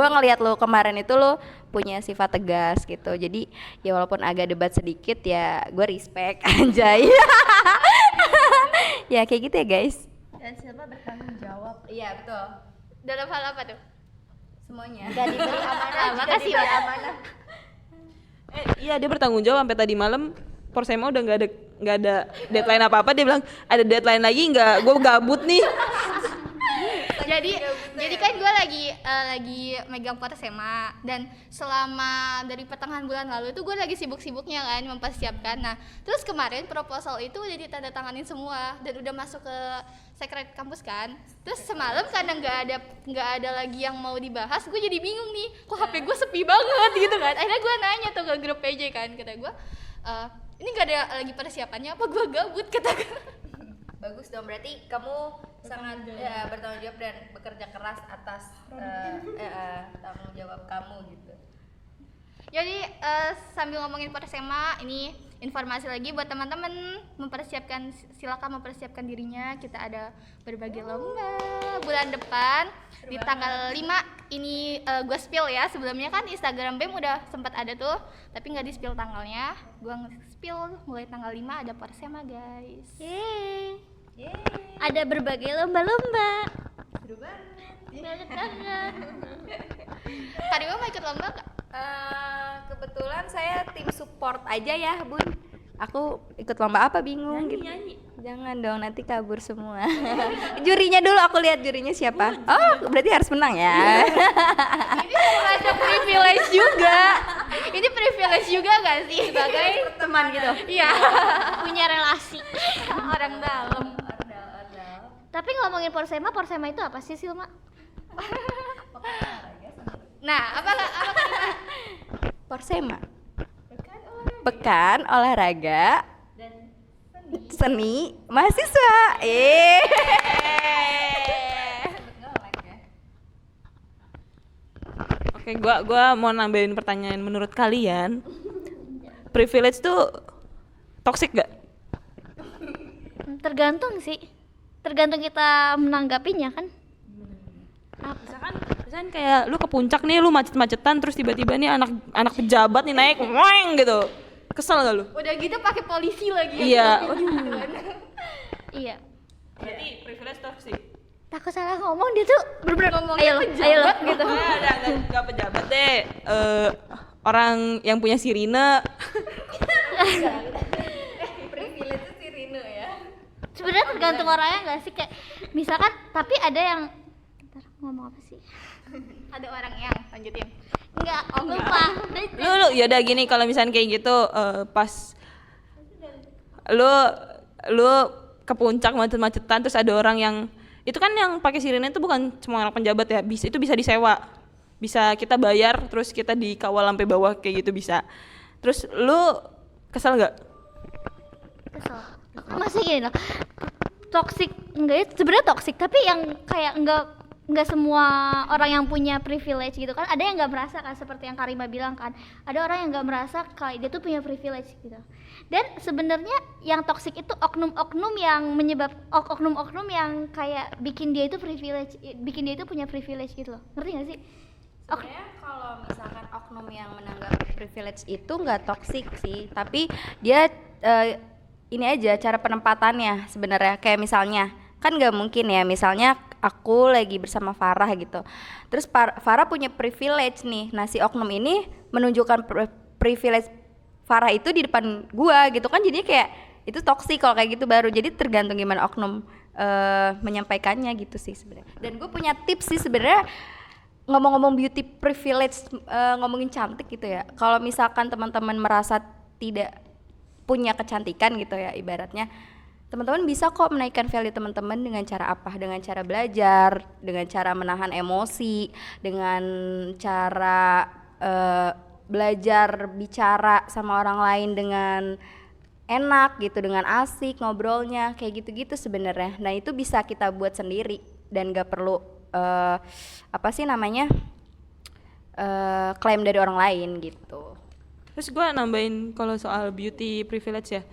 ngelihat lo kemarin itu lo punya sifat tegas gitu. Jadi ya walaupun agak debat sedikit ya gue respect anjay. Ya kayak gitu ya guys. Dan Silma bertanggung jawab. Iya betul. Dalam hal apa tuh? Semuanya. Gak diberi amanah, makasih, diberi Pak. amanah. Iya, dia bertanggung jawab sampai tadi malam Persema udah nggak ada deadline apa-apa. Dia bilang ada deadline lagi nggak, gue gabut nih. jadi kan gue lagi megang Persema, dan selama dari pertengahan bulan lalu itu gue lagi sibuk-sibuknya kan mempersiapkan. Nah terus kemarin proposal itu udah ditandatanganin semua dan udah masuk ke sekret kampus kan. Terus semalam karena nggak ada lagi yang mau dibahas, gue jadi bingung nih, kok HP gue sepi banget gitu kan. Akhirnya gue nanya tuh ke grup PJ kan, kata gue ini nggak ada lagi persiapannya apa gue gabut, kata gue. Bagus dong, berarti kamu sangat bertanggung jawab dan bekerja keras atas tanggung jawab kamu gitu. Jadi sambil ngomongin Persema, ini informasi lagi buat teman-teman silakan mempersiapkan dirinya. Kita ada berbagai lomba bulan depan di tanggal 5 ini. Gue spill ya, sebelumnya kan Instagram BEM udah sempat ada tuh, tapi nggak di spill tanggalnya. Gue nge-spill mulai tanggal 5 ada Persema guys. Yeay. Ada berbagai lomba-lomba. Seru banget banget. Karima mau ikut lomba nggak? Kebetulan saya tim support aja ya Bun. Aku ikut lomba apa bingung gitu. Jangan dong, nanti kabur semua. Jurinya dulu, aku lihat jurinya siapa. Oh berarti harus menang ya. Ini ada privilege juga. Ini privilege juga gak sih sebagai Teman gitu. iya Punya relasi. orang dalam. Tapi ngomongin Porsema itu apa sih Silma? Nah, apa Karima? Porsema. Pekan olahraga seni mahasiswa. Oke, gua mau nambahin pertanyaan, menurut kalian privilege tuh toxic gak? Tergantung sih. Tergantung kita menanggapinya kan. Misalkan kayak lu ke puncak nih, lu macet-macetan, terus tiba-tiba nih anak pejabat nih naik weng gitu. Kesel gak lu? Udah gitu pakai polisi lagi. Iya. Iya. Berarti privilege toxic. Takut salah ngomong dia tuh bener-bener Ngomongnya ayo pejabat gitu. Enggak pejabat deh. Orang yang punya sirine. Sebenarnya tergantung orangnya nggak sih, kayak misalkan tapi ada yang ntar ngomong apa sih? Ada orang yang lanjutin. Enggak, lupa. Lu ya udah gini, kalau misalnya kayak gitu pas lu ke puncak macet-macetan, terus ada orang yang itu kan yang pakai sirine itu bukan cuma anak penjabat ya, itu bisa disewa, bisa kita bayar terus kita dikawal sampai bawah kayak gitu bisa. Terus lu kesel nggak? Kesel. Masih gini loh, toxic enggak ya, sebenarnya toxic tapi yang kayak enggak semua orang yang punya privilege gitu kan, ada yang nggak merasa kan, seperti yang Karima bilang kan, ada orang yang nggak merasa kayak dia tuh punya privilege gitu. Dan sebenarnya yang toxic itu oknum-oknum yang oknum-oknum yang kayak bikin dia itu privilege, bikin dia itu punya privilege gitu loh, ngerti nggak sih? Sebenarnya kalau misalkan oknum yang menanggapi privilege itu nggak toksik sih, tapi dia ini aja cara penempatannya sebenarnya. Kayak misalnya kan nggak mungkin ya, misalnya aku lagi bersama Farah gitu, terus Farah punya privilege nih, nah si oknum ini menunjukkan privilege Farah itu di depan gua gitu kan, jadinya kayak itu toksik kalau kayak gitu baru. Jadi tergantung gimana oknum menyampaikannya gitu sih sebenarnya. Dan gue punya tips sih sebenarnya, ngomong-ngomong beauty privilege, ngomongin cantik gitu ya. Kalau misalkan teman-teman merasa tidak punya kecantikan gitu ya ibaratnya, teman-teman bisa kok menaikkan value teman-teman dengan cara apa? Dengan cara belajar, dengan cara menahan emosi, dengan cara belajar bicara sama orang lain dengan enak gitu, dengan asik ngobrolnya, kayak gitu-gitu sebenarnya. Nah itu bisa kita buat sendiri dan gak perlu klaim dari orang lain gitu. Terus gue nambahin kalau soal beauty privilege ya,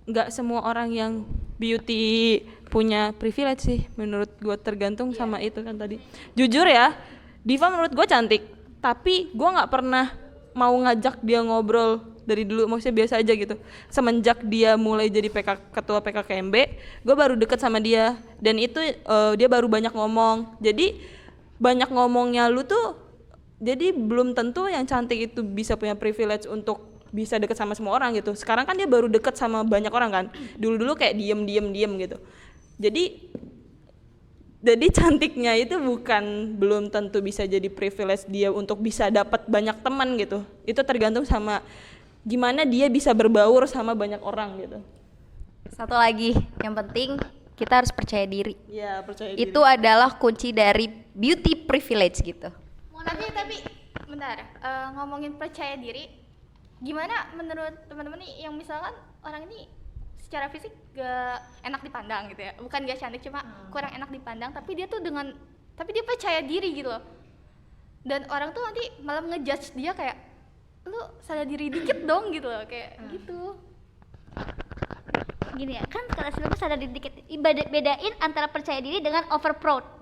nggak semua orang yang beauty punya privilege sih, menurut gue tergantung sama itu kan tadi. Jujur ya, Diva menurut gue cantik, tapi gue nggak pernah mau ngajak dia ngobrol dari dulu, maksudnya biasa aja gitu. Semenjak dia mulai jadi ketua PKKMB, gue baru deket sama dia, dan itu dia baru banyak ngomong. Jadi banyak ngomongnya lu tuh, jadi belum tentu yang cantik itu bisa punya privilege untuk bisa deket sama semua orang gitu. Sekarang kan dia baru deket sama banyak orang kan. Dulu kayak diem gitu. Jadi cantiknya itu belum tentu bisa jadi privilege dia untuk bisa dapat banyak teman gitu. Itu tergantung sama gimana dia bisa berbaur sama banyak orang gitu. Satu lagi, yang penting kita harus percaya diri. Iya, percaya diri. Itu adalah kunci dari beauty privilege gitu. Tapi bentar, ngomongin percaya diri, gimana menurut teman-teman nih yang misalkan orang ini secara fisik gak enak dipandang gitu ya, bukan gak cantik, cuma kurang enak dipandang, tapi dia percaya diri gitu loh, dan orang tuh nanti malah ngejudge dia kayak, lu sadar diri dikit dong gitu loh, kayak gitu. Gini ya, kan kalau Silma sadar diri dikit, bedain antara percaya diri dengan over proud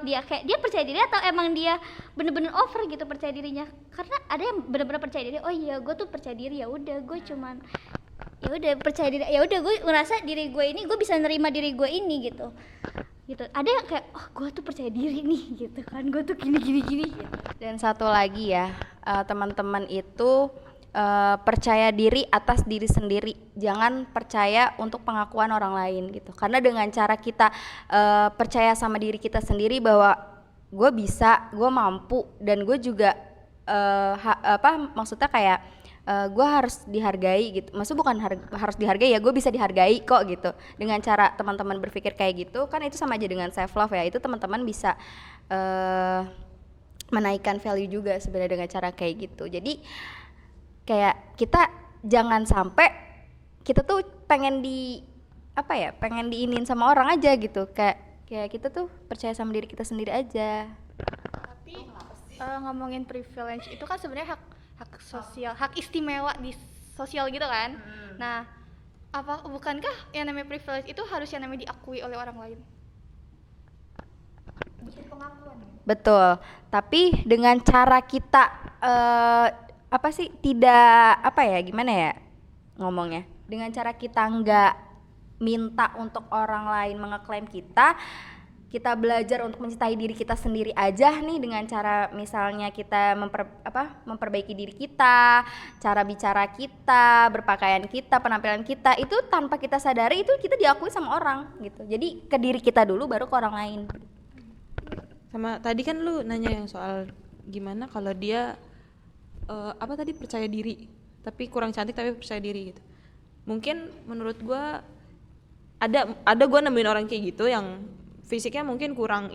dia, kayak dia percaya diri atau emang dia bener-bener over gitu percaya dirinya. Karena ada yang bener-bener percaya diri, oh iya gue tuh percaya diri, ya udah gue cuman ya udah percaya diri, ya udah gue ngerasa diri gue ini, gue bisa nerima diri gue ini gitu. Ada yang kayak, oh gue tuh percaya diri nih gitu kan, gue tuh gini gitu. Dan satu lagi ya, teman-teman itu percaya diri atas diri sendiri, jangan percaya untuk pengakuan orang lain gitu. Karena dengan cara kita percaya sama diri kita sendiri bahwa gue bisa, gue mampu, dan gue juga maksudnya kayak gue harus dihargai gitu. Maksudnya bukan harus dihargai ya, gue bisa dihargai kok gitu. Dengan cara teman-teman berpikir kayak gitu, kan itu sama aja dengan self love ya. Itu teman-teman bisa menaikkan value juga sebenarnya dengan cara kayak gitu. Jadi kayak kita jangan sampai kita tuh pengen pengen diinin sama orang aja gitu. Kayak kita tuh percaya sama diri kita sendiri aja. Tapi ngomongin privilege itu kan sebenarnya hak sosial, hak istimewa di sosial gitu kan. Nah, bukankah yang namanya privilege itu harus yang namanya diakui oleh orang lain? Betul. Tapi dengan cara kita gimana ya ngomongnya? Dengan cara kita nggak minta untuk orang lain mengeklaim kita belajar untuk mencintai diri kita sendiri aja nih, dengan cara misalnya kita memperbaiki diri kita, cara bicara kita, berpakaian kita, penampilan kita, itu tanpa kita sadari itu kita diakui sama orang gitu. Jadi ke diri kita dulu baru ke orang lain. Sama tadi kan lu nanya yang soal gimana kalau dia percaya diri tapi kurang cantik tapi percaya diri gitu. Mungkin menurut gua ada gua nemuin orang kayak gitu yang fisiknya mungkin kurang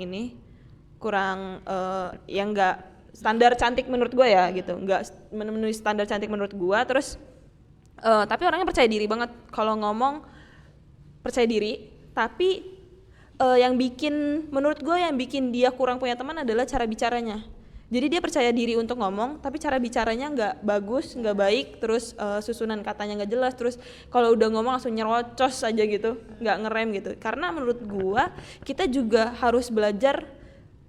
yang enggak standar cantik menurut gua ya gitu, enggak memenuhi standar cantik menurut gua, terus tapi orangnya percaya diri banget. Kalau ngomong percaya diri, tapi menurut gue yang bikin dia kurang punya teman adalah cara bicaranya. Jadi dia percaya diri untuk ngomong, tapi cara bicaranya nggak bagus, nggak baik, terus susunan katanya nggak jelas, terus kalau udah ngomong langsung nyerocos aja gitu, nggak ngerem gitu. Karena menurut gue kita juga harus belajar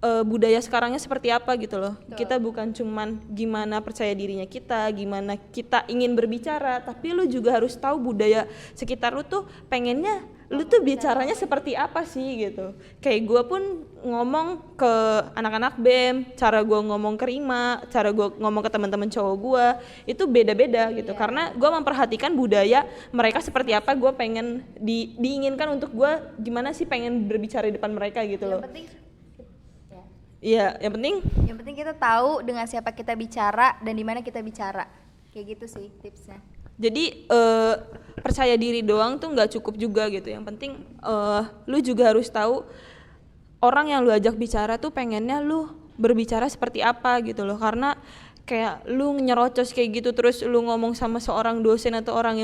budaya sekarangnya seperti apa gitu loh. Betul. Kita bukan cuman gimana percaya dirinya kita, gimana kita ingin berbicara, tapi lu juga harus tahu budaya sekitar lu tuh pengennya lu tuh bicaranya seperti apa sih gitu. Kayak gue pun ngomong ke anak-anak BEM, cara gue ngomong ke Rima, cara gue ngomong ke teman-teman cowok gue itu beda-beda gitu. Karena gue memperhatikan budaya mereka seperti apa, gue pengen diinginkan untuk gue gimana sih pengen berbicara di depan mereka gitu loh. Iya, yang penting kita tahu dengan siapa kita bicara dan di mana kita bicara. Kayak gitu sih tipsnya. Jadi percaya diri doang tuh nggak cukup juga gitu. Yang penting lu juga harus tahu orang yang lu ajak bicara tuh pengennya lu berbicara seperti apa gitu loh. Karena kayak lu nyerocos kayak gitu terus lu ngomong sama seorang dosen atau orang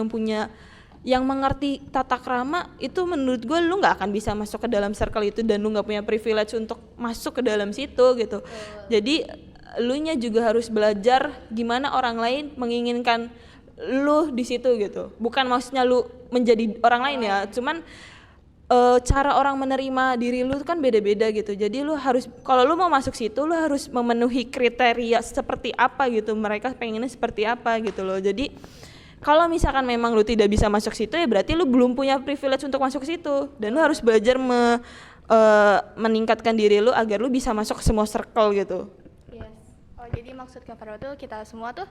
yang mengerti tata krama, itu menurut gue lu nggak akan bisa masuk ke dalam circle itu dan lu nggak punya privilege untuk masuk ke dalam situ gitu. Jadi lu nya juga harus belajar gimana orang lain menginginkan lu di situ gitu. Bukan maksudnya lu menjadi orang lain ya, cuman cara orang menerima diri lu kan beda-beda gitu. Jadi lu harus, kalau lu mau masuk situ lu harus memenuhi kriteria seperti apa gitu, mereka pengennya seperti apa gitu loh. Jadi kalau misalkan memang lu tidak bisa masuk situ ya berarti lu belum punya privilege untuk masuk situ, dan lu harus belajar meningkatkan diri lu agar lu bisa masuk ke semua circle gitu. Yes. Oh, jadi maksud Kak Farwa tuh kita semua tuh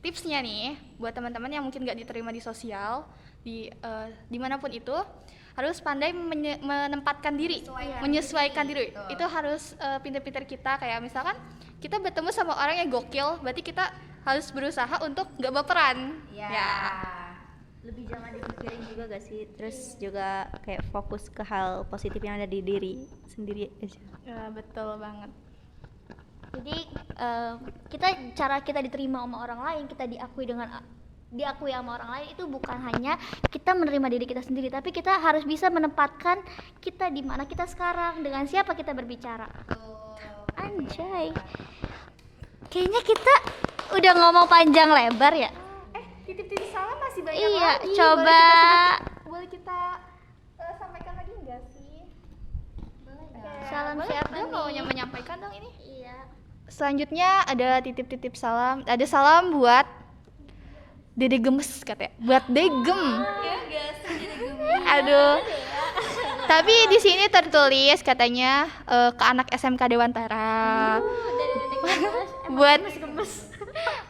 tipsnya nih buat teman-teman yang mungkin gak diterima di sosial, dimanapun itu harus pandai menempatkan diri, menyesuaikan diri. Itu harus pintar-pintar kita. Kayak misalkan kita bertemu sama orang yang gokil, berarti kita harus berusaha untuk gak baperan. Ya. Lebih jangan dipikirin juga gak sih, terus juga kayak fokus ke hal positif yang ada di diri sendiri aja. Ya, betul banget. Jadi cara kita diterima sama orang lain, kita diakui sama orang lain itu bukan hanya kita menerima diri kita sendiri, tapi kita harus bisa menempatkan kita di mana kita sekarang, dengan siapa kita berbicara. Anjay, kayaknya kita udah ngomong panjang lebar ya. Titip-titip salam masih banyak Iya, lagi. coba Boleh kita sampaikan lagi enggak sih? salam Boleh, siapa dia nih? mau menyampaikan dong ini. Iya. Selanjutnya ada titip-titip salam. Ada salam buat Dede Gemes katanya. Buat Degem. Aduh. Tapi di sini tertulis katanya ke anak SMK Dewantara.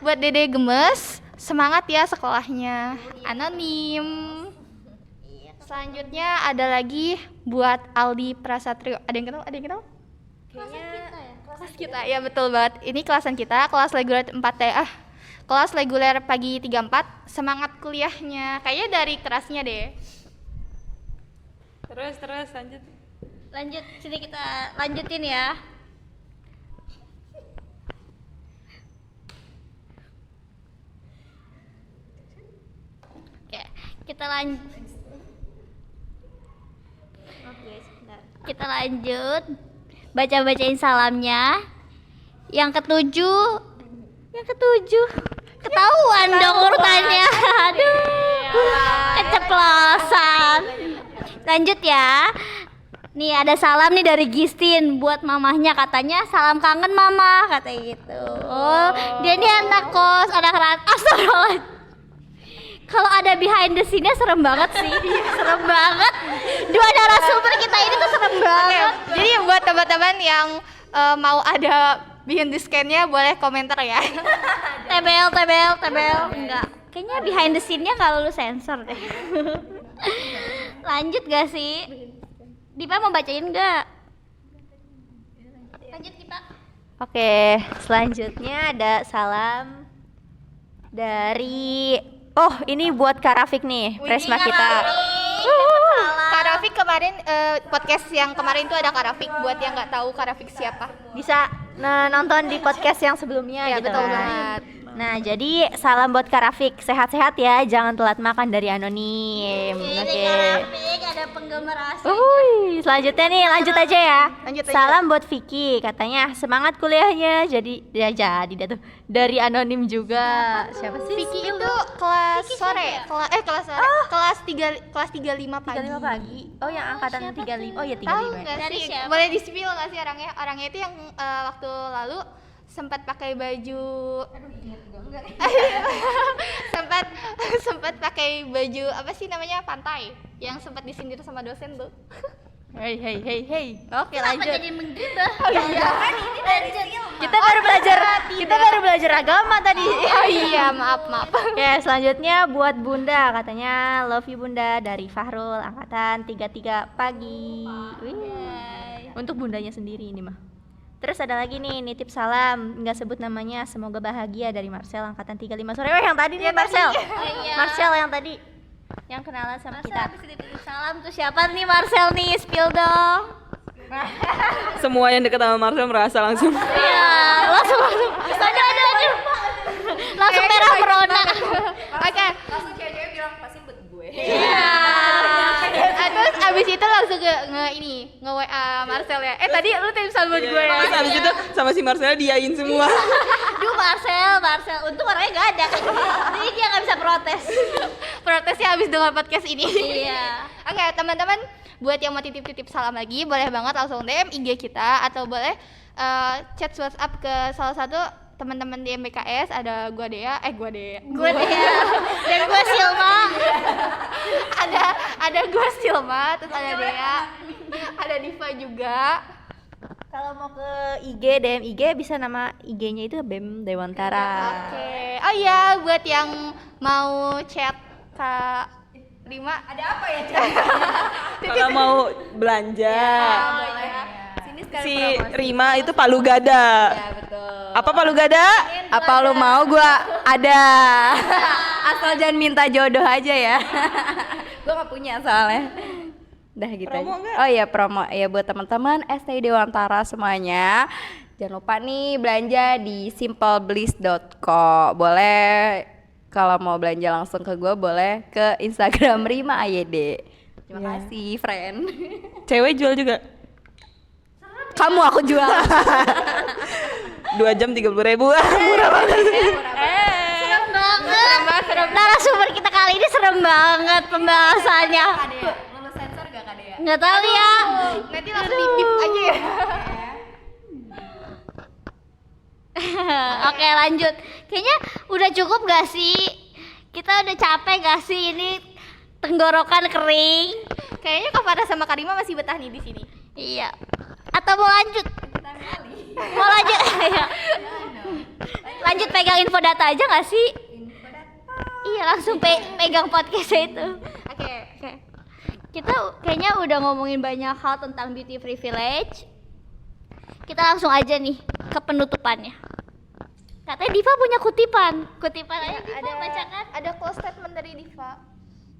Buat Dede Gemes, semangat ya sekolahnya. Anonim. Selanjutnya ada lagi buat Aldi Prasatrio. Ada yang kenal? Kelas kita ya betul banget. Ini kelasan kita, kelas reguler 4 TH. kelas reguler pagi 34. Semangat kuliahnya. Kayaknya dari kerasnya deh. Terus lanjut. Lanjut, sini kita lanjutin ya. Oke, kita lanjut baca-bacain salamnya. Yang ketujuh ketahuan dong urutannya. Aduh, keceplosan. Lanjut ya. Nih ada salam nih dari Gistin buat mamahnya, katanya salam kangen mama, katanya gitu. Oh, dia ini anak kos, anak astagfirullah. Kalau ada behind the scene-nya serem banget sih. Serem banget. Dua narasumber kita ini tuh serem banget. Jadi buat teman-teman yang mau ada behind the scan-nya boleh komentar ya. Tebel. Enggak. Kayaknya behind the scene-nya kalau lu sensor deh. Lanjut gak sih? Dipa mau bacain nggak? Lanjut Dipa. Oke, selanjutnya ada salam dari ini buat Kak Rafik nih, Presma kita. Kak Rafik kemarin podcast yang kemarin itu ada Kak Rafik. Buat yang nggak tahu Kak Rafik siapa? Bisa nonton di podcast yang sebelumnya Ya, gitu betul kan. banget. Nah, jadi salam buat Kak Rafik, sehat-sehat ya, jangan telat makan dari anonim. Oke. Ada penggemar asli. Selanjutnya nih, lanjut aja ya. Lanjut aja. Salam buat Vicky, katanya semangat kuliahnya. Jadi dah tuh. Dari anonim juga. Siapa sih? Vicky itu kelas sore, kelas sore, kelas 35 pagi. 35 pagi. Oh, yang angkatan 35. Oh ya, 35. Tahu ya. nggak Dari sih? siapa? Boleh di-spill nggak sih orangnya? Orangnya itu yang waktu lalu sempat pakai baju sempat pakai baju apa sih namanya, pantai yang sempat disindir sama dosen tuh. Hey. Oke, Kenapa lanjut. jadi menggibah? Kita baru belajar agama tadi. Oh iya, maaf. Oke, selanjutnya buat Bunda, katanya love you Bunda, dari Fahrul, angkatan 33 pagi. Wih. Untuk bundanya sendiri ini mah. Terus ada lagi nih, nitip salam, nggak sebut namanya, semoga bahagia, dari Marcel, angkatan 35 sore. Yang tadi nih Marcel. Iya. Marcel yang tadi yang kenalan sama Marcel kita. habis dititip salam tuh siapa nih Marcel nih? Spill dong. Semua yang dekat sama Marcel merasa langsung. Iya, langsung. Aduh. Langsung merah merona. Oke. Langsung cewek-cewek bilang pasti buat gue. Iya. Terus abis itu langsung nge WA Marcel ya. Tadi lu titip salam buat gue ya. Terus habis itu sama si Marcel diain semua. Duh Marcel, untung orangnya gak ada. Jadi dia gak bisa protes. Protesnya habis dengar podcast ini. Iya. Oke, teman-teman, buat yang mau titip-titip salam lagi, boleh banget langsung DM IG kita atau boleh chat WhatsApp ke salah satu teman-teman di MBKS. Ada gua Dea. Gue dia. Dan gue Silma. ada gua Silma, terus ada Dea, ada Diva juga. Kalau mau ke IG, DM IG bisa, nama IG-nya itu BEM Dewantara. Oke. Oh iya, buat yang mau chat Kak Rima, ada apa ya? Kalau mau belanja. Sini sekali Si promosi. Rima itu palu gada. Ya, betul. Apa palu gada? Apa lu mau gua ada. Asal jangan minta jodoh aja ya. Gua nggak punya soalnya. Dah gitu Promo aja. nggak? Oh iya, promo ya buat teman-teman STI Dewantara semuanya. Jangan lupa nih belanja di simplebliss.co. Boleh kalau mau belanja langsung ke gue, boleh ke Instagram Rima AYD. Terima kasih, friend. Cewek jual juga. Kamu aku jual. 2 jam 30.000. Murah banget. Serem banget. Narasumber kita kali ini serem banget pembahasannya. Lulus sensor gak Kak Dea? Nggak tahu ya. nanti langsung di-bip aja ya. Oke lanjut. Kayaknya udah cukup gak sih? Kita udah capek gak sih ini tenggorokan kering? Kayaknya Kak Farah sama Karima masih betah nih di sini. Iya. Atau mau lanjut? Mau lanjut? Iya. Lanjut pegang info data aja gak sih? Iya langsung pegang podcastnya itu. Oke. Kita kayaknya udah ngomongin banyak hal tentang beauty privilege. Kita langsung aja nih ke penutupannya. Katanya Diva punya kutipan. Kutipan aja Diva bacakan. Ada close statement dari Diva.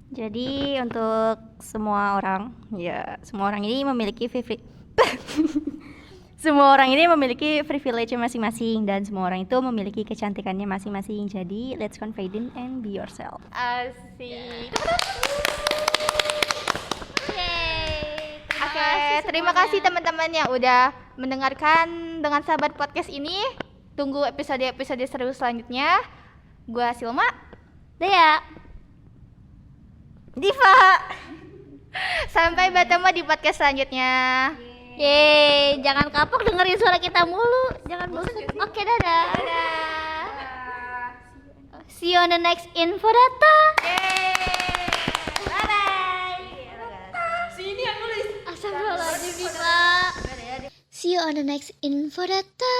Jadi untuk semua orang, ya semua orang ini memiliki semua orang ini memiliki privilege masing-masing dan semua orang itu memiliki kecantikannya masing-masing. Jadi let's confident and be yourself. Asik. Yeay. Oke, terima kasih teman-teman yang udah mendengarkan dengan sahabat podcast ini. Tunggu episode-episode seru selanjutnya. Gua Silma. Dea. Diva. Sampai bertemu di podcast selanjutnya. Yeay, jangan kapok dengerin suara kita mulu. Jangan bosan. Oke, dadah. See you on the next info data. Bye bye. Sini yang nulis. Astagfirullahaladzim, Diva. See you on the next info data.